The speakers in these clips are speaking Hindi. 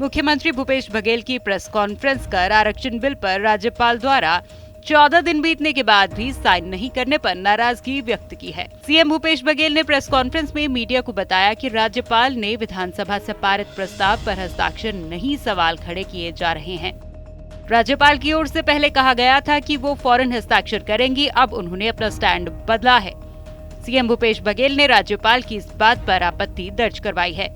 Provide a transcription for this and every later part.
मुख्यमंत्री भूपेश बघेल की प्रेस कॉन्फ्रेंस कर आरक्षण बिल पर राज्यपाल द्वारा 14 दिन बीतने के बाद भी साइन नहीं करने पर नाराजगी व्यक्त की है। सीएम भूपेश बघेल ने प्रेस कॉन्फ्रेंस में मीडिया को बताया कि राज्यपाल ने विधानसभा से पारित प्रस्ताव पर हस्ताक्षर नहीं सवाल खड़े किए जा रहे हैं। राज्यपाल की ओर से पहले कहा गया था कि वो फौरन हस्ताक्षर करेंगी, अब उन्होंने अपना स्टैंड बदला है। सीएम भूपेश बघेल ने राज्यपाल की इस बात पर आपत्ति दर्ज करवाई है।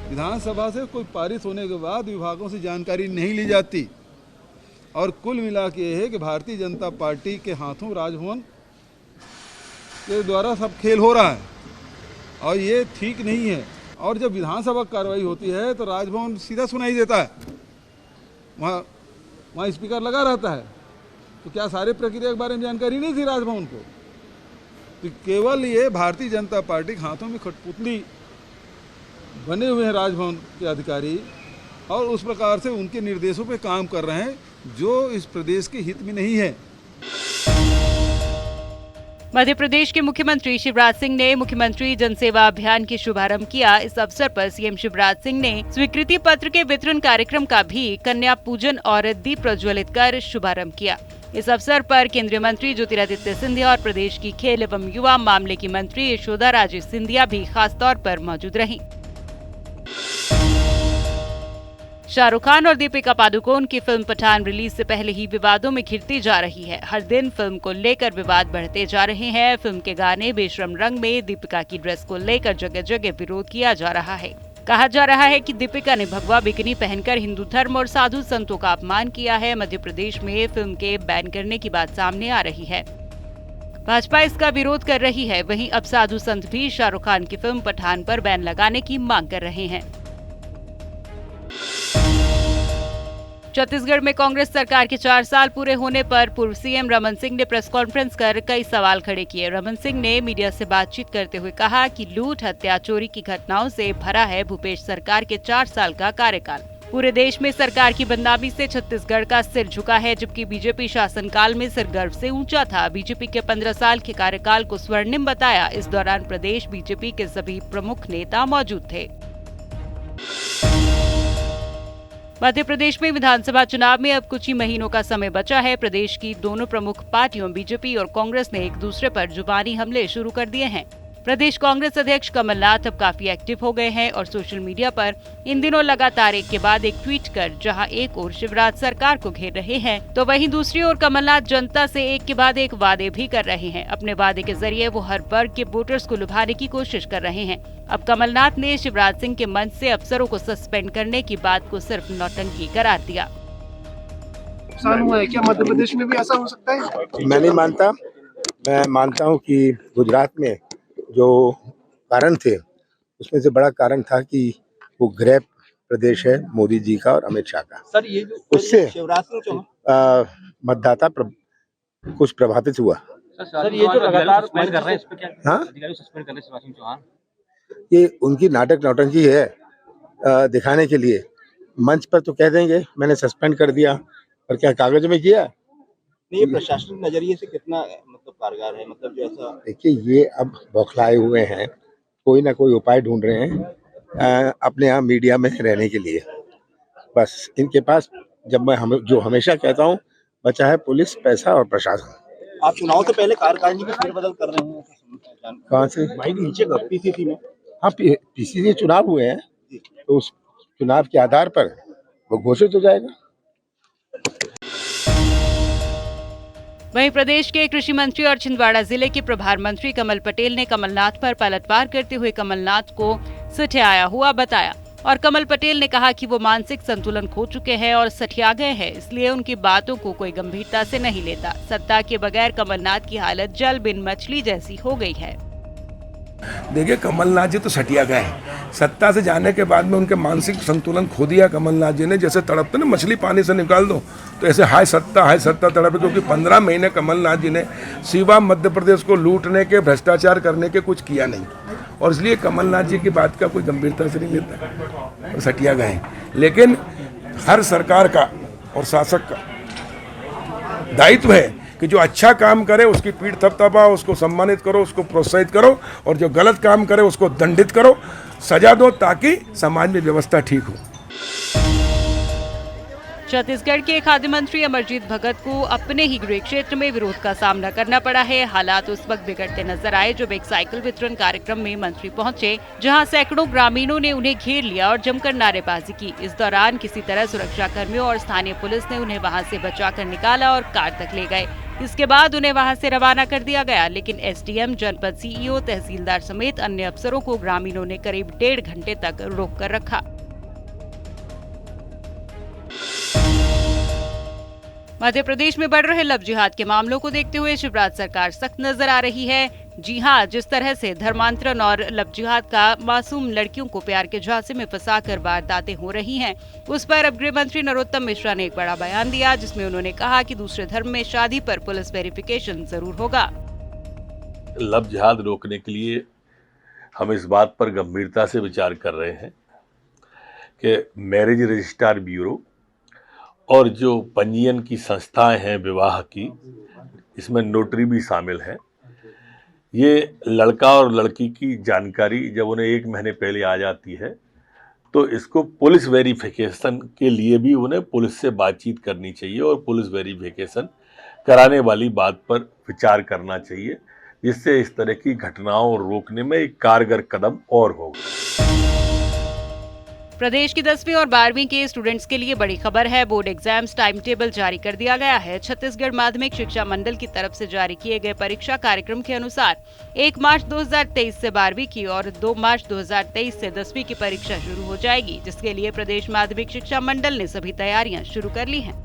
विधानसभा से कोई पारित होने के बाद विभागों से जानकारी नहीं ली जाती और कुल मिला के ये है कि भारतीय जनता पार्टी के हाथों राजभवन के द्वारा सब खेल हो रहा है और ये ठीक नहीं है। और जब विधानसभा कार्रवाई होती है तो राजभवन सीधा सुनाई देता है, वहाँ स्पीकर लगा रहता है। तो क्या सारे प्रक्रिया के बारे में जानकारी नहीं थी राजभवन को? तो केवल ये भारतीय जनता पार्टी के हाथों में कठपुतली बने हुए हैं राजभवन के अधिकारी और उस प्रकार से उनके निर्देशों पे काम कर रहे हैं जो इस प्रदेश के हित में नहीं है। मध्य प्रदेश के मुख्यमंत्री शिवराज सिंह ने मुख्यमंत्री जनसेवा अभियान की शुभारंभ किया। इस अवसर पर सीएम शिवराज सिंह ने स्वीकृति पत्र के वितरण कार्यक्रम का भी कन्या पूजन और दीप प्रज्वलित कर शुभारंभ किया। इस अवसर पर केंद्रीय मंत्री ज्योतिरादित्य सिंधिया और प्रदेश की खेल एवं युवा मामले की मंत्री यशोदा राजे सिंधिया भी खास तौर पर मौजूद रहीं। शाहरुख खान और दीपिका पादुकोण की फिल्म पठान रिलीज से पहले ही विवादों में घिरती जा रही है। हर दिन फिल्म को लेकर विवाद बढ़ते जा रहे हैं। फिल्म के गाने बेशरम रंग में दीपिका की ड्रेस को लेकर जगह जगह विरोध किया जा रहा है। कहा जा रहा है कि दीपिका ने भगवा बिकिनी पहनकर हिंदू धर्म और साधु संतों का अपमान किया है। मध्य प्रदेश में फिल्म के बैन करने की बात सामने आ रही है। भाजपा इसका विरोध कर रही है। वहीं अब साधु संत भी शाहरुख खान की फिल्म पठान पर बैन लगाने की मांग कर रहे हैं। छत्तीसगढ़ में कांग्रेस सरकार के 4 साल पूरे होने पर पूर्व सीएम रमन सिंह ने प्रेस कॉन्फ्रेंस कर कई सवाल खड़े किए। रमन सिंह ने मीडिया से बातचीत करते हुए कहा कि लूट, हत्या, चोरी की घटनाओं से भरा है भूपेश सरकार के 4 साल का कार्यकाल। पूरे देश में सरकार की बदनामी से छत्तीसगढ़ का सिर झुका है, जबकि बीजेपी शासनकाल में सिर गर्व से ऊंचा था। बीजेपी के 15 साल के कार्यकाल को स्वर्णिम बताया। इस दौरान प्रदेश बीजेपी के सभी प्रमुख नेता मौजूद थे। मध्य प्रदेश में विधानसभा चुनाव में अब कुछ ही महीनों का समय बचा है। प्रदेश की दोनों प्रमुख पार्टियों बीजेपी और कांग्रेस ने एक दूसरे पर जुबानी हमले शुरू कर दिए हैं। प्रदेश कांग्रेस अध्यक्ष कमलनाथ अब काफी एक्टिव हो गए हैं और सोशल मीडिया पर इन दिनों लगातार एक के बाद एक ट्वीट कर जहां एक ओर शिवराज सरकार को घेर रहे हैं तो वहीं दूसरी ओर कमलनाथ जनता से एक के बाद एक वादे भी कर रहे हैं। अपने वादे के जरिए वो हर वर्ग के वोटर्स को लुभाने की कोशिश कर रहे हैं। अब कमलनाथ ने शिवराज सिंह के मंच से अफसरों को सस्पेंड करने की बात को सिर्फ नौटंकी करार दिया। नुकसान हुआ है क्या मध्य प्रदेश में भी ऐसा हो सकता है? मैं नहीं मानता। मैं मानता हूँ कि गुजरात में जो कारण थे उसमें से बड़ा कारण था कि वो गृह प्रदेश है मोदी जी का और अमित शाह का। सर ये जो उससे शिवराज सिंह चौहान मतदाता कुछ प्रभावित हुआ। सर ये जो लगातार सस्पेंड कर रहे हैं इस पे क्या? हाँ, अधिकारी सस्पेंड कर रहे हैं शिवराज सिंह चौहान। ये उनकी नाटक नौटंकी है दिखाने के लिए। मंच पर तो कह देंगे मैंने सस्पेंड कर दिया, और क्या कागज में किया? ये प्रशासन के नजरिए से कितना मतलब कारगर है? मतलब जो ऐसा देखिए, ये अब बौखलाए हुए हैं, कोई ना कोई उपाय ढूंढ रहे हैं अपने यहाँ मीडिया में रहने के लिए। बस इनके पास, जब मैं जो हमेशा कहता हूँ, बचा है पुलिस, पैसा और प्रशासन। आप चुनाव से पहले कार्यकारिणी में फेरबदल कर रहे हैं? कहाँ से? भाई नीचे पीसीसी में। हाँ, पीसीसी चुनाव हुए हैं तो उस चुनाव के आधार पर वो घोषित हो जाएगा। वहीं प्रदेश के कृषि मंत्री और छिंदवाड़ा जिले के प्रभार मंत्री कमल पटेल ने कमलनाथ पर पलटवार करते हुए कमलनाथ को सठियाया हुआ बताया और कमल पटेल ने कहा कि वो मानसिक संतुलन खो चुके हैं और सठिया गए हैं, इसलिए उनकी बातों को कोई गंभीरता से नहीं लेता। सत्ता के बगैर कमलनाथ की हालत जल बिन मछली जैसी हो गई है। देखिए, कमलनाथ जी तो सटिया गए हैं। सत्ता से जाने के बाद में उनके मानसिक संतुलन खो दिया कमलनाथ जी ने। जैसे तड़पते ना मछली पानी से निकाल दो, तो ऐसे हाय सत्ता तड़पे। क्योंकि 15 महीने कमलनाथ जी ने सिवा मध्य प्रदेश को लूटने के, भ्रष्टाचार करने के कुछ किया नहीं, और इसलिए कमलनाथ जी की बात का कोई गंभीरता से नहीं लेता और सटिया गए। लेकिन हर सरकार का और शासक का दायित्व है कि जो अच्छा काम करे उसकी पीठ थपथपाओ, उसको सम्मानित करो, उसको प्रोत्साहित करो, और जो गलत काम करे उसको दंडित करो, सजा दो, ताकि समाज में व्यवस्था ठीक हो। छत्तीसगढ़ के खाद्य मंत्री अमरजीत भगत को अपने ही गृह क्षेत्र में विरोध का सामना करना पड़ा है। हालात उस वक्त बिगड़ते नजर आए जब एक साइकिल वितरण कार्यक्रम में मंत्री पहुंचे, जहां सैकड़ों ग्रामीणों ने उन्हें घेर लिया और जमकर नारेबाजी की। इस दौरान किसी तरह सुरक्षा कर्मियों और स्थानीय पुलिस ने उन्हें वहां से बचाकर निकाला और कार तक ले गए। इसके बाद उन्हें वहां से रवाना कर दिया गया, लेकिन एसडीएम, जनपद सीईओ, तहसीलदार समेत अन्य अफसरों को ग्रामीणों ने करीब 1.5 घंटे तक रोक कर रखा। मध्य प्रदेश में बढ़ रहे लव जिहाद के मामलों को देखते हुए शिवराज सरकार सख्त नजर आ रही है। जी हां, जिस तरह से धर्मांतरण और लव जिहाद का मासूम लड़कियों को प्यार के झांसे में फंसाकर वारदातें हो रही हैं, उस पर अब गृह मंत्री नरोत्तम मिश्रा ने एक बड़ा बयान दिया, जिसमें उन्होंने कहा कि दूसरे धर्म में शादी पर पुलिस वेरिफिकेशन जरूर होगा। लव जिहाद रोकने के लिए हम इस बात पर गंभीरता से विचार कर रहे हैं कि मैरिज रजिस्ट्रार ब्यूरो और जो पंजीयन की संस्थाएं हैं विवाह की, इसमें नोटरी भी शामिल है, ये लड़का और लड़की की जानकारी जब उन्हें 1 महीने पहले आ जाती है तो इसको पुलिस वेरिफिकेशन के लिए भी उन्हें पुलिस से बातचीत करनी चाहिए और पुलिस वेरिफिकेशन कराने वाली बात पर विचार करना चाहिए, जिससे इस तरह की घटनाओं को रोकने में एक कारगर कदम और होगा। प्रदेश की 10वीं और 12वीं के स्टूडेंट्स के लिए बड़ी खबर है। बोर्ड एग्जाम्स टाइम टेबल जारी कर दिया गया है। छत्तीसगढ़ माध्यमिक शिक्षा मंडल की तरफ से जारी किए गए परीक्षा कार्यक्रम के अनुसार 1 मार्च 2023 से 12वीं की और 2 मार्च 2023 से 10वीं की परीक्षा शुरू हो जाएगी, जिसके लिए प्रदेश माध्यमिक शिक्षा मंडल ने सभी तैयारियां शुरू कर ली हैं।